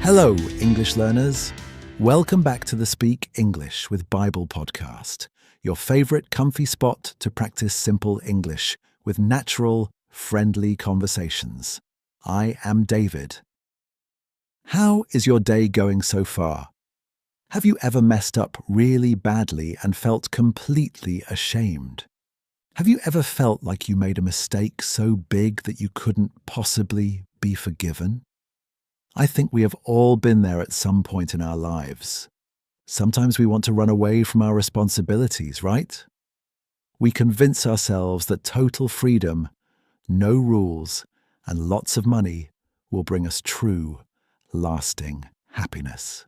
Hello, English learners. Welcome back to the Speak English with Bible podcast, your favorite comfy spot to practice simple English with natural, friendly conversations. I am David. How is your day going so far? Have you ever messed up really badly and felt completely ashamed? Have you ever felt like you made a mistake so big that you couldn't possibly be forgiven? I think we have all been there at some point in our lives. Sometimes we want to run away from our responsibilities, right? We convince ourselves that total freedom, no rules, and lots of money will bring us true, lasting happiness.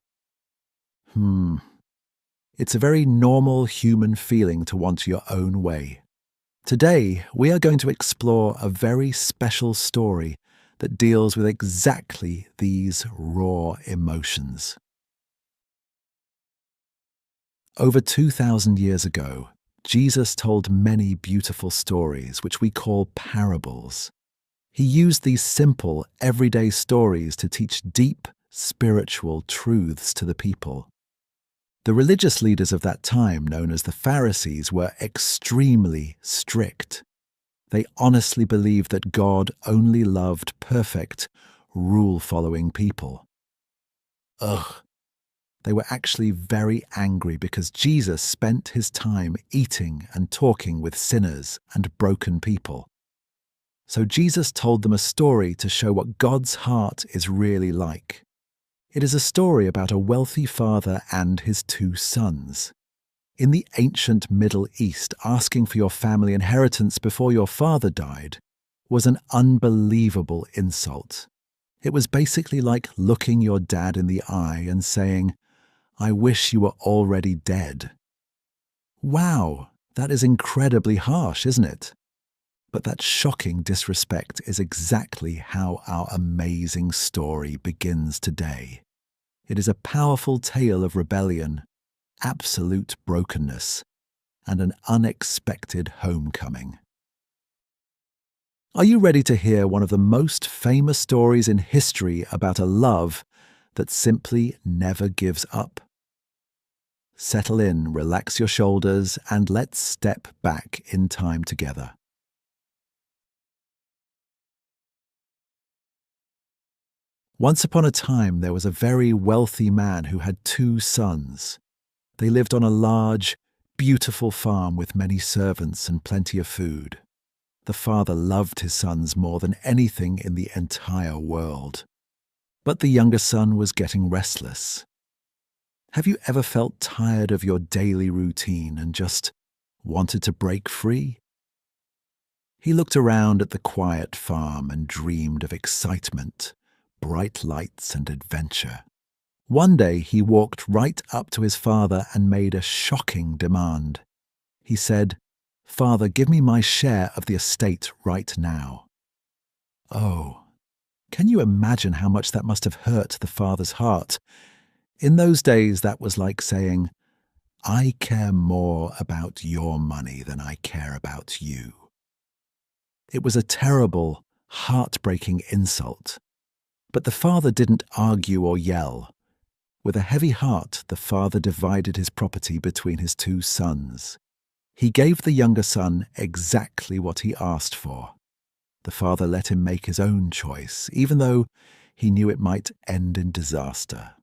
It's a very normal human feeling to want your own way. Today, we are going to explore a very special story that deals with exactly these raw emotions. Over 2,000 years ago, Jesus told many beautiful stories, which we call parables. He used these simple, everyday stories to teach deep, spiritual truths to the people. The religious leaders of that time, known as the Pharisees, were extremely strict. They honestly believed that God only loved perfect, rule-following people. They were actually very angry because Jesus spent his time eating and talking with sinners and broken people. So Jesus told them a story to show what God's heart is really like. It is a story about a wealthy father and his two sons. In the ancient Middle East, asking for your family inheritance before your father died was an unbelievable insult. It was basically like looking your dad in the eye and saying, "I wish you were already dead." Wow, that is incredibly harsh, isn't it? But that shocking disrespect is exactly how our amazing story begins today. It is a powerful tale of rebellion, absolute brokenness, and an unexpected homecoming. Are you ready to hear one of the most famous stories in history about a love that simply never gives up? Settle in, relax your shoulders, and let's step back in time together. Once upon a time, there was a very wealthy man who had two sons. They lived on a large, beautiful farm with many servants and plenty of food. The father loved his sons more than anything in the entire world. But the younger son was getting restless. Have you ever felt tired of your daily routine and just wanted to break free? He looked around at the quiet farm and dreamed of excitement, bright lights and adventure. One day he walked right up to his father and made a shocking demand. He said, "Father, give me my share of the estate right now." Oh, can you imagine how much that must have hurt the father's heart? In those days, that was like saying, "I care more about your money than I care about you." It was a terrible, heartbreaking insult. But the father didn't argue or yell. With a heavy heart, the father divided his property between his two sons. He gave the younger son exactly what he asked for. The father let him make his own choice, even though he knew it might end in disaster.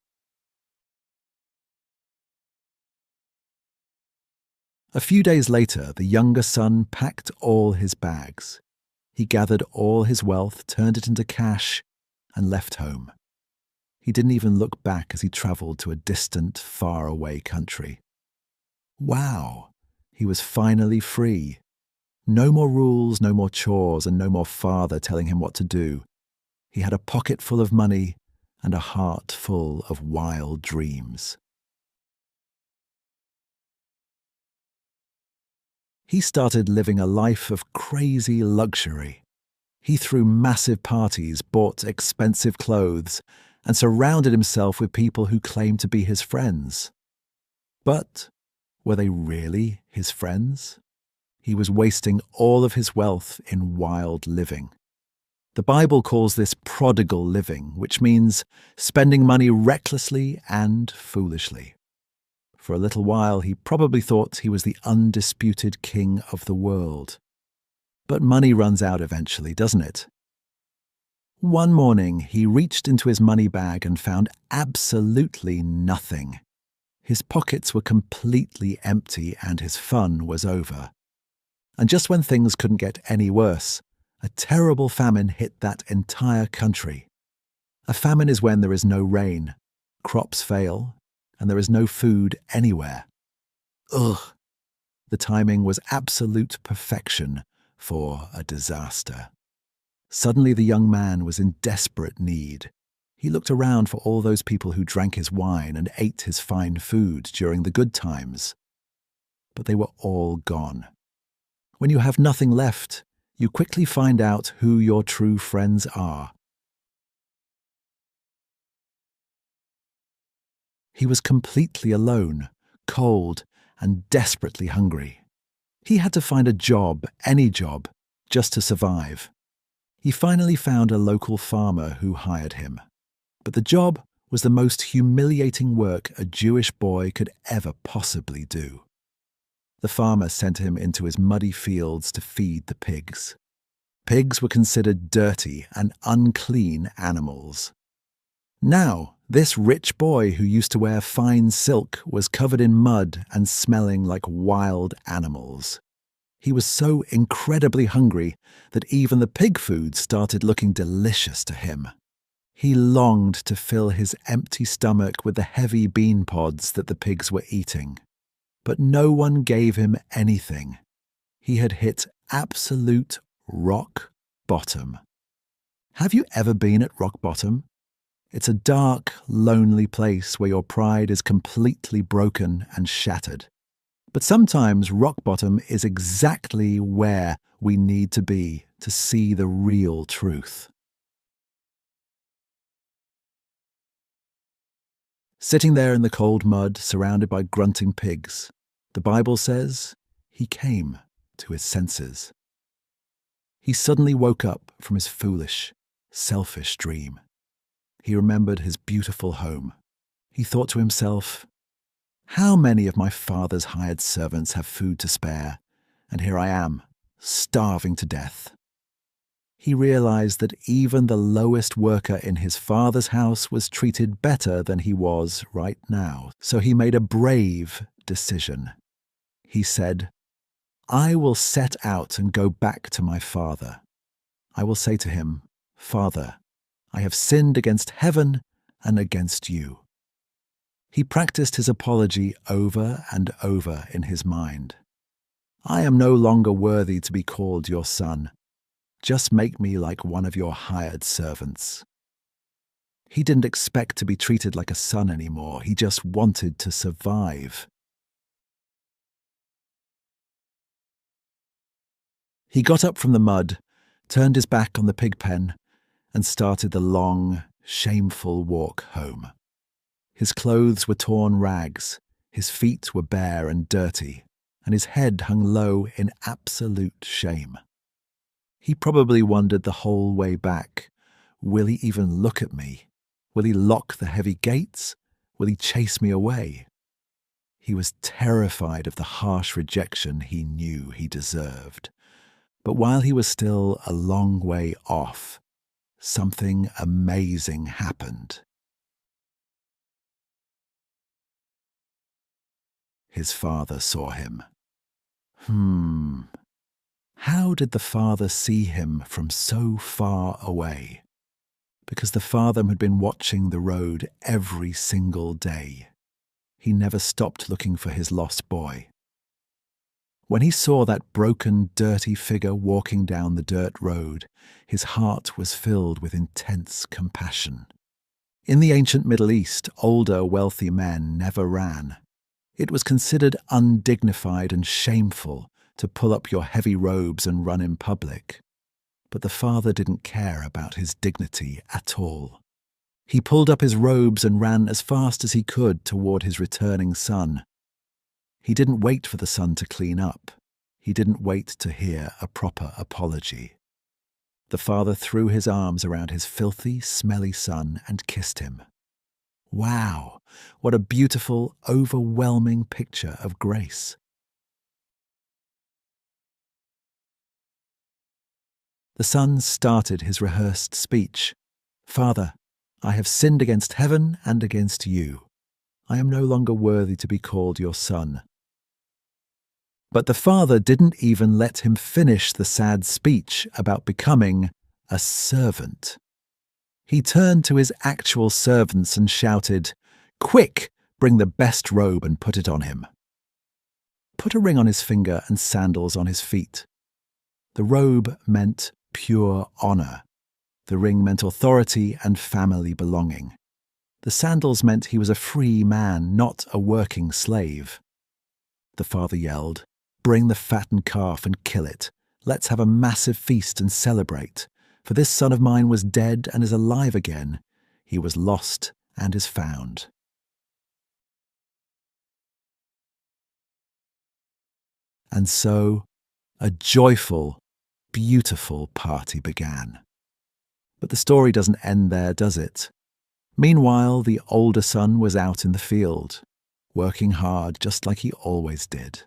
A few days later, the younger son packed all his bags. He gathered all his wealth, turned it into cash, and left home. He didn't even look back as he traveled to a distant, faraway country. Wow, he was finally free. No more rules, no more chores, and no more father telling him what to do. He had a pocket full of money and a heart full of wild dreams. He started living a life of crazy luxury. He threw massive parties, bought expensive clothes, and surrounded himself with people who claimed to be his friends. But were they really his friends? He was wasting all of his wealth in wild living. The Bible calls this prodigal living, which means spending money recklessly and foolishly. For a little while, he probably thought he was the undisputed king of the world. But money runs out eventually, doesn't it? One morning, he reached into his money bag and found absolutely nothing. His pockets were completely empty and his fun was over. And just when things couldn't get any worse, a terrible famine hit that entire country. A famine is when there is no rain, crops fail, and there is no food anywhere. Ugh! The timing was absolute perfection for a disaster. Suddenly the young man was in desperate need. He looked around for all those people who drank his wine and ate his fine food during the good times. But they were all gone. When you have nothing left, you quickly find out who your true friends are. He was completely alone, cold, and desperately hungry. He had to find a job, any job, just to survive. He finally found a local farmer who hired him. But the job was the most humiliating work a Jewish boy could ever possibly do. The farmer sent him into his muddy fields to feed the pigs. Pigs were considered dirty and unclean animals. Now, this rich boy who used to wear fine silk was covered in mud and smelling like wild animals. He was so incredibly hungry that even the pig food started looking delicious to him. He longed to fill his empty stomach with the heavy bean pods that the pigs were eating. But no one gave him anything. He had hit absolute rock bottom. Have you ever been at rock bottom? It's a dark, lonely place where your pride is completely broken and shattered. But sometimes rock bottom is exactly where we need to be to see the real truth. Sitting there in the cold mud, surrounded by grunting pigs, the Bible says he came to his senses. He suddenly woke up from his foolish, selfish dream. He remembered his beautiful home. He thought to himself, "How many of my father's hired servants have food to spare, and here I am, starving to death?" He realized that even the lowest worker in his father's house was treated better than he was right now. So he made a brave decision. He said, "I will set out and go back to my father. I will say to him, 'Father, I have sinned against heaven and against you.'" He practiced his apology over and over in his mind. "I am no longer worthy to be called your son. Just make me like one of your hired servants." He didn't expect to be treated like a son anymore. He just wanted to survive. He got up from the mud, turned his back on the pig pen, and started the long, shameful walk home. His clothes were torn rags, his feet were bare and dirty, and his head hung low in absolute shame. He probably wondered the whole way back, will he even look at me? Will he lock the heavy gates? Will he chase me away? He was terrified of the harsh rejection he knew he deserved. But while he was still a long way off, something amazing happened. His father saw him. How did the father see him from so far away? Because the father had been watching the road every single day. He never stopped looking for his lost boy. When he saw that broken, dirty figure walking down the dirt road, his heart was filled with intense compassion. In the ancient Middle East, older, wealthy men never ran. It was considered undignified and shameful to pull up your heavy robes and run in public. But the father didn't care about his dignity at all. He pulled up his robes and ran as fast as he could toward his returning son. He didn't wait for the son to clean up. He didn't wait to hear a proper apology. The father threw his arms around his filthy, smelly son and kissed him. Wow, what a beautiful, overwhelming picture of grace. The son started his rehearsed speech. "Father, I have sinned against heaven and against you. I am no longer worthy to be called your son." But the father didn't even let him finish the sad speech about becoming a servant. He turned to his actual servants and shouted, "Quick, bring the best robe and put it on him. Put a ring on his finger and sandals on his feet." The robe meant pure honor. The ring meant authority and family belonging. The sandals meant he was a free man, not a working slave. The father yelled, "Bring the fattened calf and kill it. Let's have a massive feast and celebrate. For this son of mine was dead and is alive again. He was lost and is found." And so, a joyful, beautiful party began. But the story doesn't end there, does it? Meanwhile, the older son was out in the field, working hard just like he always did.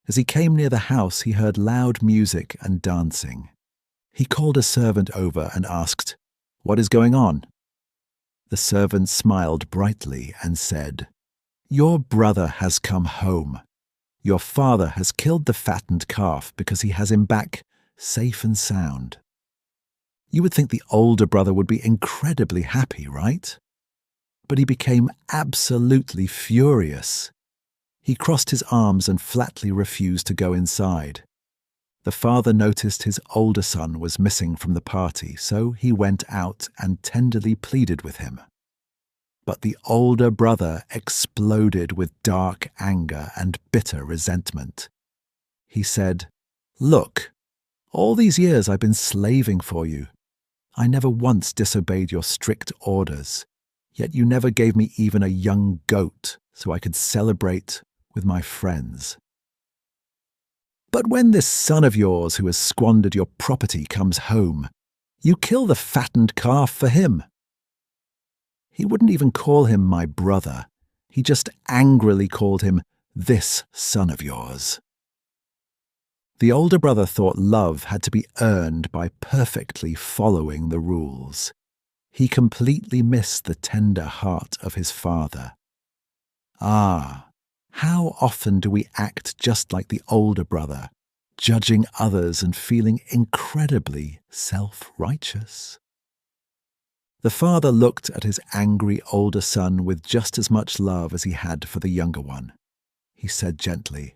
As he came near the house, he heard loud music and dancing. He called a servant over and asked, "What is going on?" The servant smiled brightly and said, "Your brother has come home. Your father has killed the fattened calf because he has him back safe and sound." You would think the older brother would be incredibly happy, right? But he became absolutely furious. He crossed his arms and flatly refused to go inside. The father noticed his older son was missing from the party, so he went out and tenderly pleaded with him. But the older brother exploded with dark anger and bitter resentment. He said, "Look, all these years I've been slaving for you. I never once disobeyed your strict orders, yet you never gave me even a young goat so I could celebrate with my friends. But when this son of yours who has squandered your property comes home, you kill the fattened calf for him." He wouldn't even call him my brother. He just angrily called him "this son of yours." The older brother thought love had to be earned by perfectly following the rules. He completely missed the tender heart of his father. How often do we act just like the older brother, judging others and feeling incredibly self-righteous? The father looked at his angry older son with just as much love as he had for the younger one. He said gently,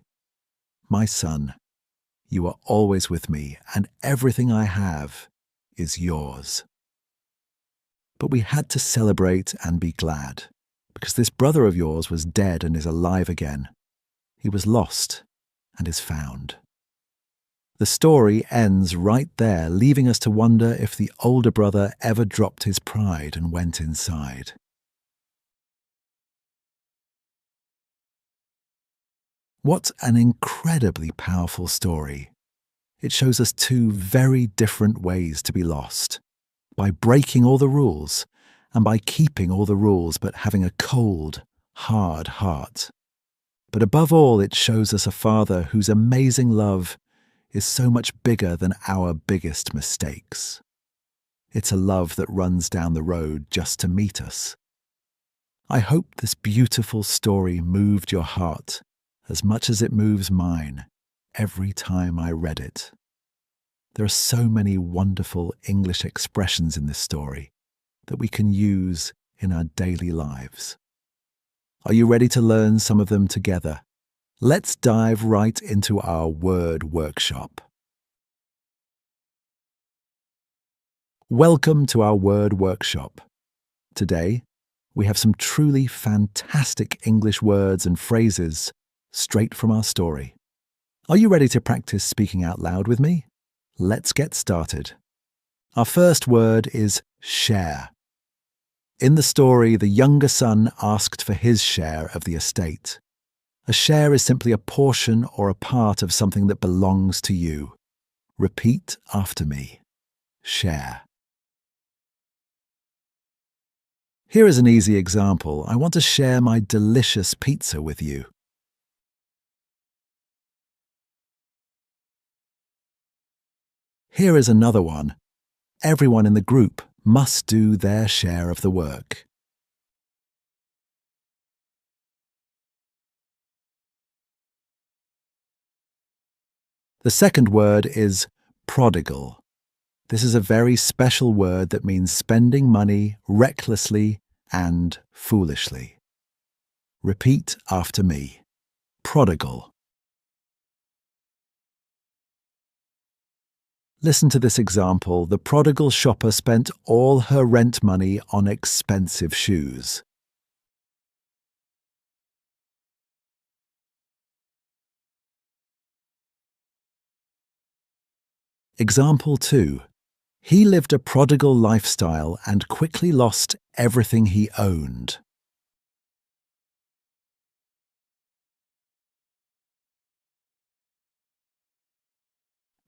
"My son, you are always with me, and everything I have is yours." But we had to celebrate and be glad, because this brother of yours was dead and is alive again. He was lost and is found. The story ends right there, leaving us to wonder if the older brother ever dropped his pride and went inside. What an incredibly powerful story. It shows us two very different ways to be lost. By breaking all the rules, and by keeping all the rules but having a cold, hard heart. But above all, it shows us a Father whose amazing love is so much bigger than our biggest mistakes. It's a love that runs down the road just to meet us. I hope this beautiful story moved your heart as much as it moves mine every time I read it. There are so many wonderful English expressions in this story that we can use in our daily lives. Are you ready to learn some of them together? Let's dive right into our word workshop. Welcome to our word workshop. Today, we have some truly fantastic English words and phrases straight from our story. Are you ready to practice speaking out loud with me? Let's get started. Our first word is share. In the story, the younger son asked for his share of the estate. A share is simply a portion or a part of something that belongs to you. Repeat after me. share. Here is an easy example. I want to share my delicious pizza with you. Here is another one. Everyone in the group must do their share of the work. The second word is prodigal. This is a very special word that means spending money recklessly and foolishly. Repeat after me. Prodigal. Listen to this example. The prodigal shopper spent all her rent money on expensive shoes. Example 2. He lived a prodigal lifestyle and quickly lost everything he owned.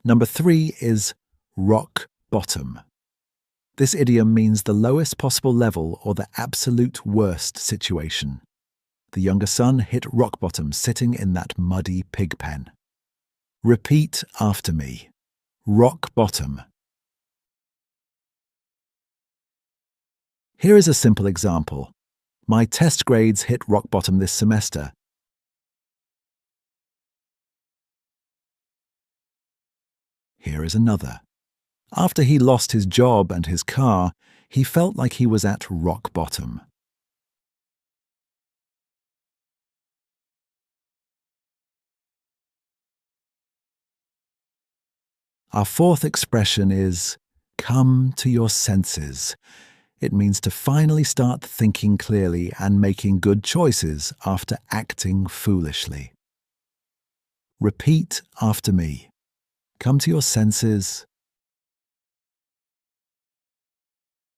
Number 3 is rock bottom. This idiom means the lowest possible level or the absolute worst situation. The younger son hit rock bottom sitting in that muddy pig pen. Repeat after me. Rock bottom. Here is a simple example. My test grades hit rock bottom this semester. Here is another. After he lost his job and his car, he felt like he was at rock bottom. Our fourth expression is come to your senses. It means to finally start thinking clearly and making good choices after acting foolishly. Repeat after me. Come to your senses.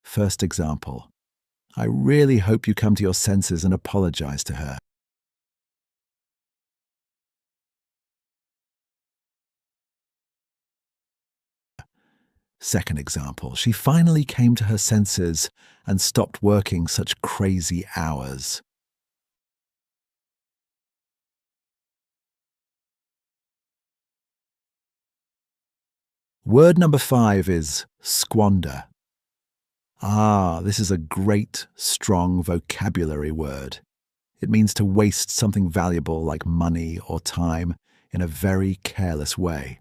First example. I really hope you come to your senses and apologize to her. Second example. She finally came to her senses and stopped working such crazy hours. Word number 5 is squander. This is a great, strong vocabulary word. It means to waste something valuable like money or time in a very careless way.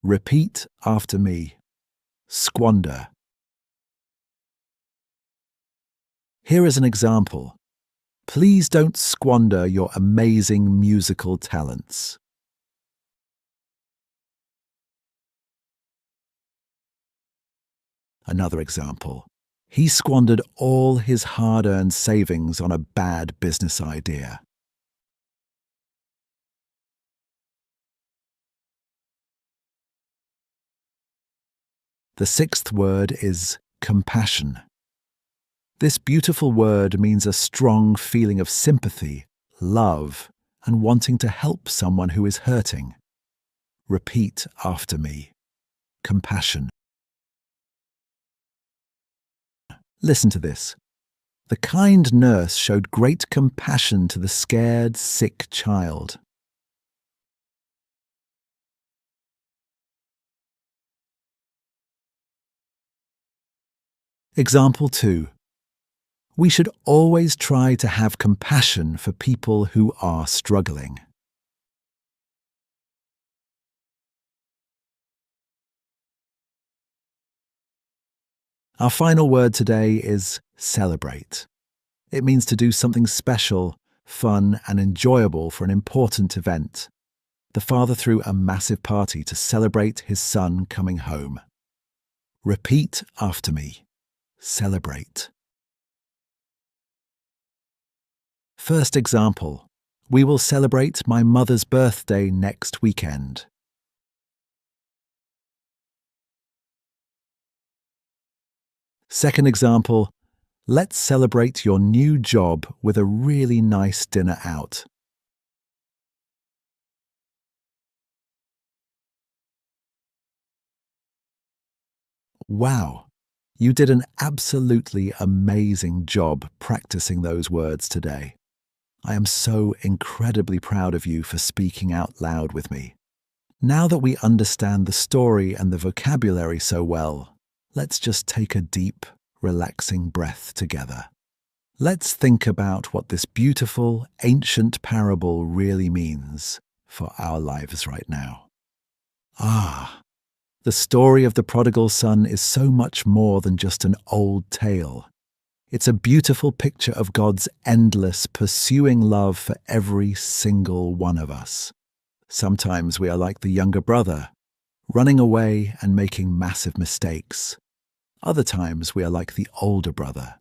Repeat after me. Squander. Here is an example. Please don't squander your amazing musical talents. Another example. He squandered all his hard-earned savings on a bad business idea. The sixth word is compassion. This beautiful word means a strong feeling of sympathy, love, and wanting to help someone who is hurting. Repeat after me. Compassion. Listen to this. The kind nurse showed great compassion to the scared, sick child. Example 2. We should always try to have compassion for people who are struggling. Our final word today is celebrate. It means to do something special, fun, and enjoyable for an important event. The father threw a massive party to celebrate his son coming home. Repeat after me. Celebrate. First example. We will celebrate my mother's birthday next weekend. Second example. Let's celebrate your new job with a really nice dinner out. Wow, you did an absolutely amazing job practicing those words today. I am so incredibly proud of you for speaking out loud with me. Now that we understand the story and the vocabulary so well, let's just take a deep, relaxing breath together. Let's think about what this beautiful, ancient parable really means for our lives right now. Ah, the story of the prodigal son is so much more than just an old tale. It's a beautiful picture of God's endless, pursuing love for every single one of us. Sometimes we are like the younger brother, running away and making massive mistakes. Other times we are like the older brother,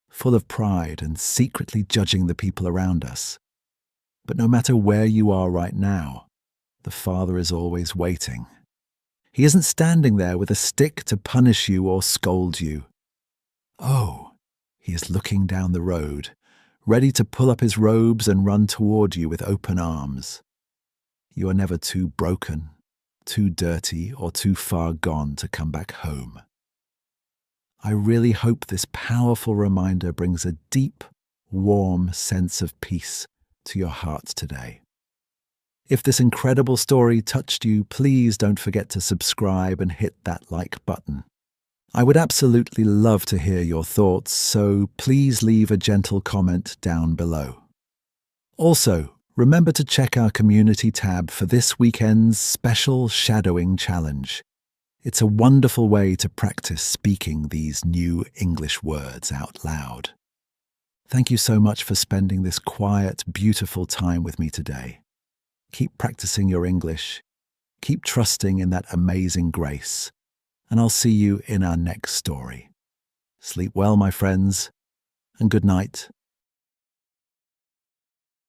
full of pride and secretly judging the people around us. But no matter where you are right now, the Father is always waiting. He isn't standing there with a stick to punish you or scold you. Oh, he is looking down the road, ready to pull up his robes and run toward you with open arms. You are never too broken, too dirty, or too far gone to come back home. I really hope this powerful reminder brings a deep, warm sense of peace to your heart today. If this incredible story touched you, please don't forget to subscribe and hit that like button. I would absolutely love to hear your thoughts, so please leave a gentle comment down below. Also, remember to check our community tab for this weekend's special shadowing challenge. It's a wonderful way to practice speaking these new English words out loud. Thank you so much for spending this quiet, beautiful time with me today. Keep practicing your English. Keep trusting in that amazing grace. And I'll see you in our next story. Sleep well, my friends, and good night.